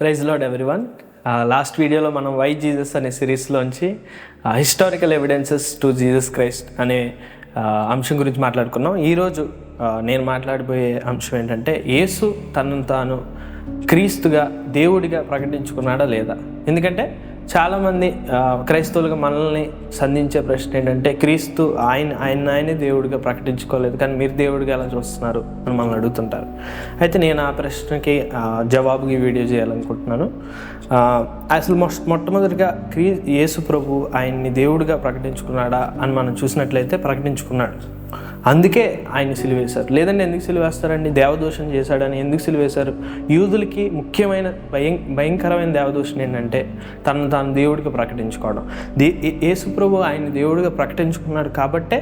Praise lord everyone. Last వీడియోలో మనం why Jesus అనే సిరీస్లోంచి historical evidences to Jesus Christ అనే అంశం గురించి మాట్లాడుకున్నాం. ఈరోజు నేను మాట్లాడబోయే అంశం ఏంటంటే, యేసు తనను తాను క్రీస్తుగా దేవుడిగా ప్రకటించుకున్నాడా లేదా. ఎందుకంటే చాలామంది క్రైస్తవులుగా మనల్ని సంధించే ప్రశ్న ఏంటంటే, క్రీస్తు ఆయనే దేవుడిగా ప్రకటించుకోలేదు, కానీ మీరు దేవుడిగా ఎలా చూస్తున్నారు అని మనల్ని అడుగుతుంటారు. అయితే నేను ఆ ప్రశ్నకి జవాబుగా ఈ వీడియో చేయాలనుకుంటున్నాను. అసలు మొట్టమొదటిగా యేసు ప్రభు ఆయన్ని దేవుడిగా ప్రకటించుకున్నాడా అని మనం చూసినట్లయితే ప్రకటించుకున్నాడు. అందుకే ఆయన్ని సిలువేశారు. లేదంటే ఎందుకు సిలువేస్తారండి? దేవదూషణ చేశాడని ఎందుకు సిలువేశారు? యూదులకి ముఖ్యమైన భయంకరమైన దేవదూషణ ఏంటంటే తనను తాను దేవుడిగా ప్రకటించుకోవడం. యేసు ప్రభు ఆయన్ని దేవుడిగా ప్రకటించుకున్నాడు కాబట్టే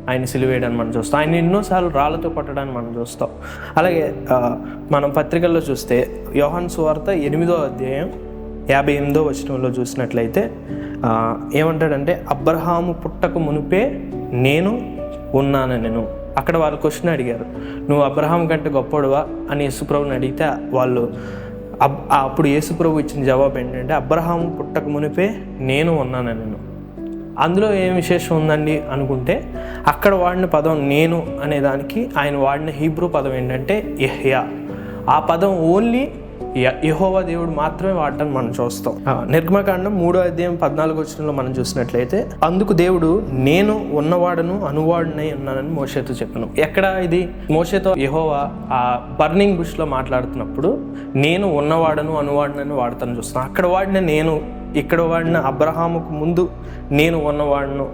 ఆయన సిలువేయడాన్ని మనం చూస్తాం. ఆయన ఎన్నోసార్లు రాళ్లతో కొట్టడాన్ని మనం చూస్తాం. అలాగే మనం పత్రికల్లో చూస్తే యోహాను సువార్త 8వ అధ్యాయం 58వ వచనంలో చూసినట్లయితే ఏమంటాడంటే, అబ్రహాము పుట్టక మునిపే నేను ఉన్నాను. నేను అక్కడ వాళ్ళు క్వశ్చన్ అడిగారు, నువ్వు అబ్రహాం కంటే గొప్పడువా అని యేసుప్రభుని అడిగితే వాళ్ళు అప్పుడు యేసుప్రభు ఇచ్చిన జవాబు ఏంటంటే, అబ్రహాము పుట్టక మునిపే నేను ఉన్నాను. నేను అందులో ఏం విశేషం ఉందండి అనుకుంటే, అక్కడ వాడిన పదం నేను అనే దానికి ఆయన వాడిన హీబ్రూ పదం ఏంటంటే యెహ్యా. ఆ పదం ఓన్లీ యెహోవా దేవుడు మాత్రమే వాడటాన్ని మనం చూస్తాం. నిర్గమకాండం 3వ అధ్యాయం 14వ వచనంలో మనం చూసినట్లయితే, అందుకు దేవుడు నేను ఉన్నవాడను అనువాడునై ఉన్నానని మోషేతో చెప్పాను. ఎక్కడ ఇది? మోషేతో యెహోవా ఆ బర్నింగ్ బుష్లో మాట్లాడుతున్నప్పుడు నేను ఉన్నవాడను అనువాడునని వాడతాను చూస్తాం. అక్కడ వాడిన నేను, ఇక్కడ వాడిన అబ్రహాముకు ముందు నేను ఉన్నవాడును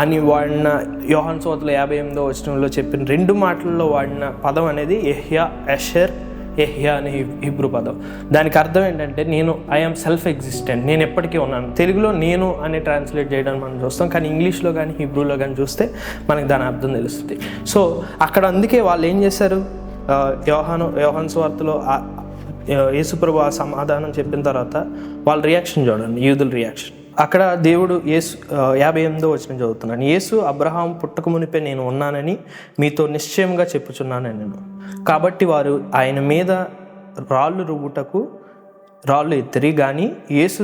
అని వాడిన యోహాను సువార్తలో 58వ వచనంలో చెప్పిన 2 మాటల్లో వాడిన పదం అనేది యెహ్యా అనే హీబ్రూ పదం. దానికి అర్థం ఏంటంటే, నేను ఐఎమ్ సెల్ఫ్ ఎగ్జిస్టెంట్, నేను ఎప్పటికీ ఉన్నాను. తెలుగులో నేను అని ట్రాన్స్లేట్ చేయడానికి మనం చూస్తాం, కానీ ఇంగ్లీష్లో కానీ హీబ్రూలో కానీ చూస్తే మనకి దాని అర్థం తెలుస్తుంది. సో అక్కడ అందుకే వాళ్ళు ఏం చేశారు, యోహాను సువార్తలో యేసుప్రభు ఆ సమాధానం చెప్పిన తర్వాత వాళ్ళ రియాక్షన్ చూడండి, యూదుల రియాక్షన్. అక్కడ దేవుడు యేసు 58వ వచనం చదువుతున్నాను, యేసు అబ్రహాం పుట్టక మునిపే నేను ఉన్నానని మీతో నిశ్చయంగా చెప్పుచున్నాను నేను. కాబట్టి వారు ఆయన మీద రాళ్ళు రువ్వుటకు రాళ్ళు ఎత్తిరి, కానీ యేసు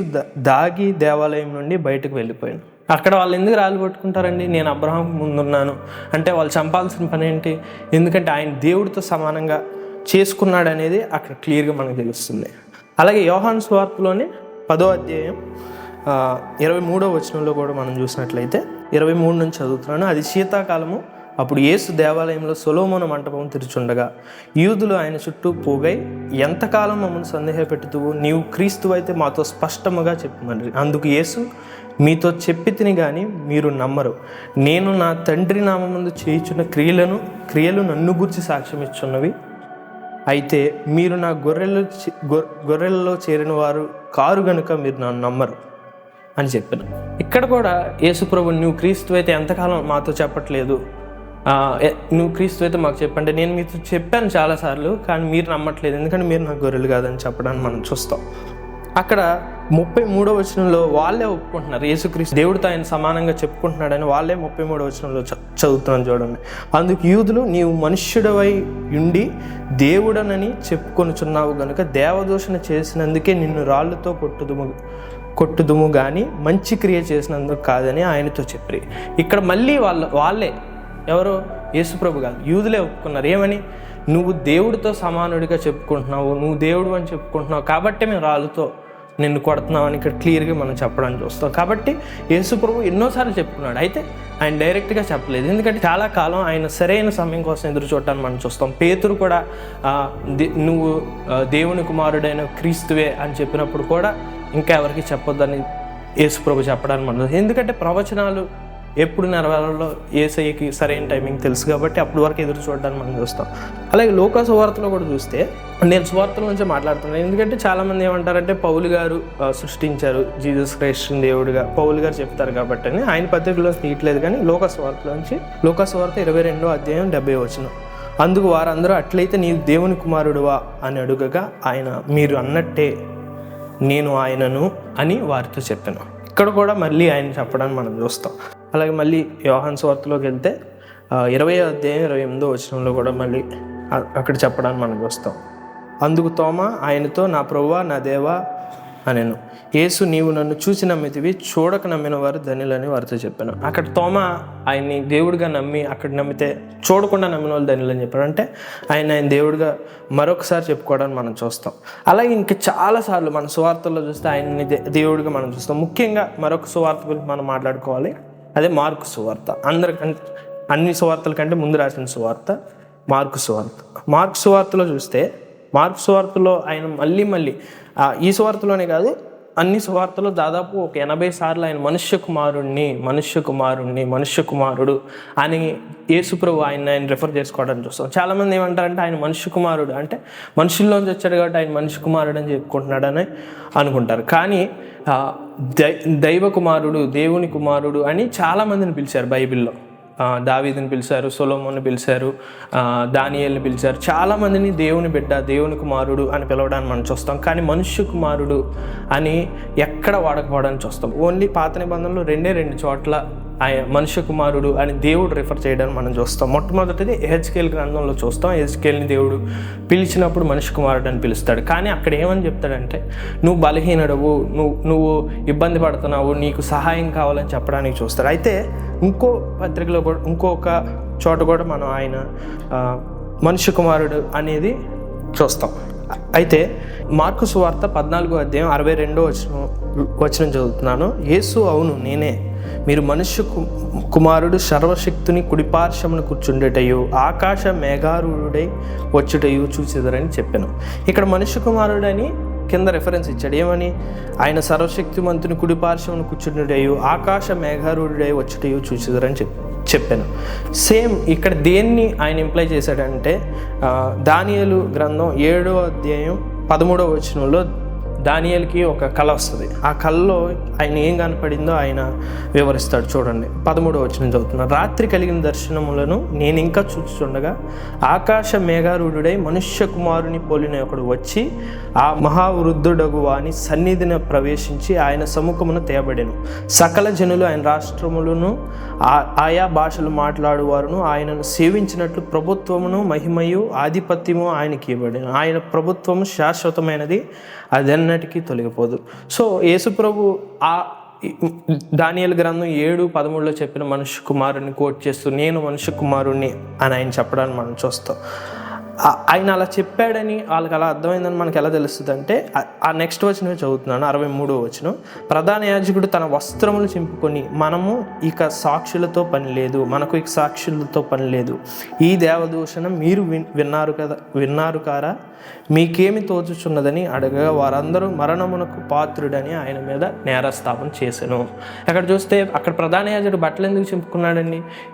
దాగి దేవాలయం నుండి బయటకు వెళ్ళిపోయాను. అక్కడ వాళ్ళు ఎందుకు రాళ్ళు పట్టుకుంటారండి? నేను అబ్రహాం ముందున్నాను అంటే వాళ్ళు చంపాల్సిన పని ఏంటి? ఎందుకంటే ఆయన దేవుడితో సమానంగా చేసుకున్నాడు అనేది అక్కడ క్లియర్గా మనకు తెలుస్తుంది. అలాగే యోహాను సువార్తలోని 10వ అధ్యాయం 23వ వచనంలో కూడా మనం చూసినట్లయితే 23 నుంచి చదువుతున్నాను. అది శీతాకాలము. అప్పుడు యేసు దేవాలయంలో సొలొమోను మంటపం తెరుచుండగా యూదులు ఆయన చుట్టూ పోగై, ఎంతకాలం మమ్మల్ని సందేహపెట్టుతువు? నీవు క్రీస్తువు అయితే మాతో స్పష్టముగా చెప్పమని. అందుకు యేసు, మీతో చెప్పి తిని కానీ మీరు నమ్మరు. నేను నా తండ్రి నామముందు చేయుచున్న క్రియలు నన్ను గూర్చి సాక్ష్యం ఇచ్చున్నవి. అయితే మీరు నా గొర్రెలలో చేరిన వారు కారు గనుక మీరు నన్ను నమ్మరు అని చెప్పాను. ఇక్కడ కూడా యేసుప్రభు, నువ్వు క్రీస్తు అయితే ఎంతకాలం మాతో చెప్పట్లేదు, నువ్వు క్రీస్తు అయితే మాకు చెప్పండి. నేను మీతో చెప్పాను చాలాసార్లు, కానీ మీరు నమ్మట్లేదు, ఎందుకంటే మీరు నాకు గొర్రెలు కాదని చెప్పడానికి మనం చూస్తాం. అక్కడ 33వ వచనంలో వాళ్ళే ఒప్పుకుంటున్నారు, యేసుక్రీస్తు దేవుడితో ఆయన సమానంగా చెప్పుకుంటున్నాడని వాళ్ళే 33వ వచనంలో చదువుతున్నాను చూడండి. అందుకు యూదులు, నీవు మనుష్యుడవై ఉండి దేవుడనని చెప్పుకొనుచున్నావు గనుక దేవదూషణ చేసినందుకే నిన్ను రాళ్ళతో కొట్టుదుము కానీ మంచి క్రియ చేసినందుకు కాదని ఆయనతో చెప్పి. ఇక్కడ మళ్ళీ వాళ్ళే ఎవరో యేసుప్రభు కాదు, యూదులే ఒప్పుకున్నారు. ఏమని? నువ్వు దేవుడితో సమానుడిగా చెప్పుకుంటున్నావు, నువ్వు దేవుడు అని చెప్పుకుంటున్నావు కాబట్టి మేము రాళ్ళతో నిన్ను కొడుతున్నావు అని ఇక్కడ క్లియర్గా మనం చెప్పడానికి చూస్తాం. కాబట్టి యేసుప్రభు ఎన్నోసార్లు చెప్పుకున్నాడు, అయితే ఆయన డైరెక్ట్గా చెప్పలేదు. ఎందుకంటే చాలా కాలం ఆయన సరైన సమయం కోసం ఎదురు చూడటాన్ని మనం చూస్తాం. పేతురు కూడా నువ్వు దేవుని కుమారుడైన క్రీస్తువే అని చెప్పినప్పుడు కూడా ఇంకా ఎవరికి చెప్పొద్దని యేసుప్రభు చెప్పడానికి మనం, ఎందుకంటే ప్రవచనాలు ఎప్పుడు నెరవేరాలో యేసయ్యకి సరైన టైమింగ్ తెలుసు కాబట్టి అప్పటి వరకు ఎదురు చూడడానికి మనం చూస్తాం. అలాగే లూకా సువార్తలో కూడా చూస్తే, నేను సువార్తల నుంచి మాట్లాడుతున్నాను ఎందుకంటే చాలామంది ఏమంటారంటే పౌలు గారు సృష్టించారు జీసస్ క్రైస్ట్ దేవుడిగా, పౌలు గారు చెప్తారు కాబట్టి అని ఆయన పత్రికలో తీయట్లేదు. కానీ లూకా సువార్తలోంచి లూకా సువార్త 22వ అధ్యాయం 70వ వచనం, అందుకు వారందరూ, అట్లయితే నీవు దేవుని కుమారుడువా అని అడుగగా ఆయన, మీరు అన్నట్టే నేను ఆయనను అని వారితో చెప్పాను. ఇక్కడ కూడా మళ్ళీ ఆయన చెప్పడానికి మనం చూస్తాం. అలాగే మళ్ళీ యోహాను సువార్తలోకి వెళ్తే 20వ అధ్యాయం 28వ వచనంలో కూడా మళ్ళీ అక్కడ చెప్పడానికి మనం చూస్తాం. అందుకు తోమా ఆయనతో, నా ప్రభువా, నా దేవా అనెను. యేసు, నీవు నన్ను చూసి నమ్మితివి, చూడక నమ్మిన వారు ధన్యులని వారితో చెప్పాను. అక్కడ తోమా ఆయన్ని దేవుడిగా నమ్మి అక్కడ నమ్మితే చూడకుండా నమ్మిన వాళ్ళు ధన్యులని చెప్పారు. అంటే ఆయన దేవుడిగా మరొకసారి చెప్పుకోవడానికి మనం చూస్తాం. అలాగే ఇంకా చాలాసార్లు మన సువార్తల్లో చూస్తే ఆయన్ని దేవుడిగా మనం చూస్తాం. ముఖ్యంగా మరొక సువార్త గురించి మనం మాట్లాడుకోవాలి, అదే మార్కు సువార్త. అందరికంటే అన్ని సువార్తల కంటే ముందు రాసిన సువార్త మార్కు సువార్త. మార్కు సువార్తలో చూస్తే మార్కు సువార్తలో ఆయన మళ్ళీ ఈ సువార్తలోనే కాదు, అన్ని సువార్తలు దాదాపు ఒక 80 సార్లు ఆయన మనుష్య కుమారుడు అని యేసుప్రభు ఆయన రెఫర్ చేసుకోవడానికి చూస్తాం. చాలామంది ఏమంటారంటే ఆయన మనుష్య కుమారుడు అంటే మనుషుల్లోంచి వచ్చాడు కాబట్టి ఆయన మనుష్య కుమారుడు అని చెప్పుకుంటున్నాడని అనుకుంటారు. కానీ దైవ కుమారుడు, దేవుని కుమారుడు అని చాలామందిని పిలిచారు బైబిల్లో. దావీదుని పిలిచారు, సొలొమోన్ని పిలిచారు, దానియేలుని పిలిచారు. చాలామందిని దేవుని బిడ్డ, దేవుని కుమారుడు అని పిలవడానికి మనం చూస్తాం. కానీ మనుష్య కుమారుడు అని ఎక్కడ వాడకపోవడానికి చూస్తాం. ఓన్లీ పాత నిబంధనలు 2 చోట్ల ఆయన మనుష్య కుమారుడు అని దేవుడు రిఫర్ చేయడానికి మనం చూస్తాం. మొట్టమొదటిది ఎహెచ్కేల్ గ్రంథంలో చూస్తాం. ఎహెచ్కేల్ని దేవుడు పిలిచినప్పుడు మనుష్య కుమారుడు అని పిలుస్తాడు. కానీ అక్కడ ఏమని చెప్తాడంటే, నువ్వు బలహీనుడవు, నువ్వు ఇబ్బంది పడుతున్నావు, నీకు సహాయం కావాలని చెప్పడానికి చూస్తాడు. అయితే ఇంకో పత్రికలో కూడా ఇంకొక చోట కూడా మనం ఆయన మనుష్య కుమారుడు అనేది చూస్తాం. అయితే మార్కు సువార్త 14వ అధ్యాయం 62వ వచనం చదువుతున్నాను. యేసు, అవును నేనే, మీరు మనుష్య కుమారుడు సర్వశక్తుని కుడిపార్శ్వమున కూర్చుండేటయు ఆకాశ మేఘారూఢుడై వచ్చుటయు చూసేదరని చెప్పాను. ఇక్కడ మనుష్య కుమారుడని కింద రెఫరెన్స్ ఇచ్చాడు. ఏమని? ఆయన సర్వశక్తిమంతుని కుడిపార్శ్వమున కూర్చుండేటయు ఆకాశ మేఘారూఢుడై వచ్చుటయు చూసేదరని చెప్పాను. సేమ్ ఇక్కడ దేన్ని ఆయన ఇంప్లై చేశాడంటే, దానియేలు గ్రంథం 7వ అధ్యాయం 13వ వచనంలో దానియేలుకి ఒక కళ వస్తుంది. ఆ కళలో ఆయన ఏం కనపడిందో ఆయన వివరిస్తాడు. చూడండి, 13వ వచనం చదువుతున్నాను. రాత్రి కలిగిన దర్శనములను నేను ఇంకా చూస్తుండగా ఆకాశ మేఘారూఢుడై మనుష్య కుమారుని పోలిన ఒకడు వచ్చి ఆ మహావృద్ధుడగు వాని సన్నిధిని ప్రవేశించి ఆయన సముఖమును తేబడెను. సకల జనులు ఆయన రాష్ట్రములను ఆయా భాషలు మాట్లాడువారును ఆయనను సేవించినట్లు ప్రభుత్వమును మహిమయు ఆధిపత్యము ఆయనకి ఇవ్వబడెను. ఆయన ప్రభుత్వము శాశ్వతమైనది, అదెన్నటికీ తొలగిపోదు. సో యేసుప్రభు ఆ దానియేలు గ్రంథం 7:13లో చెప్పిన మనుష్య కుమారుని కోట్ చేస్తూ నేను మనుష్య కుమారుణ్ణి అని ఆయన చెప్పడాన్ని మనం చూస్తాం. ఆయన అలా చెప్పాడని వాళ్ళకి అలా అర్థమైందని మనకు ఎలా తెలుస్తుంది అంటే, ఆ నెక్స్ట్ వచనమే చదువుతున్నాను, 63వ వచనం. ప్రధాన యాజకుడు తన వస్త్రములు చింపుకొని, మనకు ఇక సాక్షులతో పని లేదు, ఈ దేవదూషణ మీరు విన్నారు కారా, మీకేమి తోచుచున్నదని అడగగా వారందరూ మరణమునకు పాత్రుడని ఆయన మీద నేరస్థాపన చేశాను. అక్కడ చూస్తే అక్కడ ప్రధాన యాజకుడు బట్టలు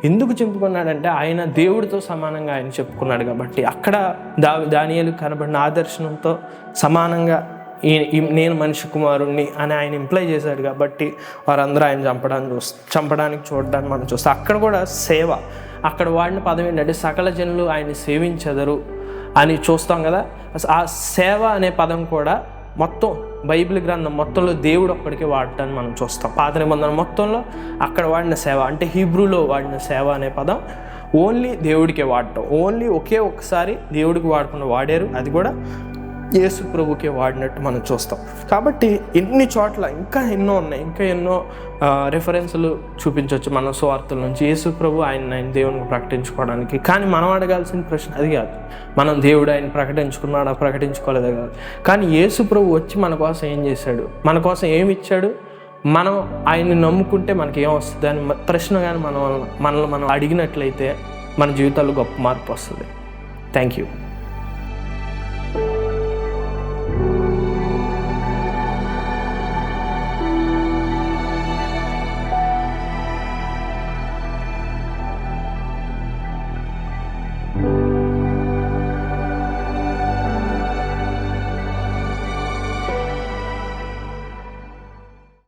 ఎందుకు చింపుకున్నాడంటే ఆయన దేవుడితో సమానంగా ఆయన చెప్పుకున్నాడు కాబట్టి. అక్కడ దానియేలు కనబడిన ఆదర్శనంతో సమానంగా నేను మనిషి కుమారుణ్ణి అని ఆయన ఇంప్లై చేశాడు కాబట్టి వారందరూ ఆయన చంపడానికి చూడడానికి మనం చూస్తాం. అక్కడ కూడా సేవ, అక్కడ వాడిన పదం ఏంటంటే సకల జనులు ఆయన సేవించెదరు అని చూస్తాం కదా. ఆ సేవ అనే పదం కూడా మొత్తం బైబిల్ గ్రంథం మొత్తంలో దేవుడు ఒక్కడికి వాడటాన్ని మనం చూస్తాం. పాత నిబంధన మొత్తంలో అక్కడ వాడిన సేవ అంటే హీబ్రూలో వాడిన సేవ అనే పదం ఓన్లీ దేవుడికే వాడటం, ఓన్లీ ఒకే ఒక్కసారి దేవుడికి వాడారు, అది కూడా యేసు ప్రభుకే వాడినట్టు మనం చూస్తాం. కాబట్టి ఎన్ని చోట్ల ఇంకా ఎన్నో ఉన్నాయి, ఇంకా ఎన్నో రెఫరెన్సులు చూపించవచ్చు మన సువార్తల నుంచి యేసు ప్రభు ఆయన దేవుని ప్రకటించుకోవడానికి. కానీ మనం అడగాల్సిన ప్రశ్న అది కాదు, మనం దేవుడు ఆయన ప్రకటించుకోలేదా కాదు. కానీ యేసు ప్రభు వచ్చి మన కోసం ఏం చేశాడు, మన కోసం ఏమి ఇచ్చాడు, మనం ఆయన్ని నమ్ముకుంటే మనకి ఏం వస్తుంది అని ప్రశ్న కానీ మనల్ని మనం అడిగినట్లయితే మన జీవితాల్లో గొప్ప మార్పు వస్తుంది. Thank you.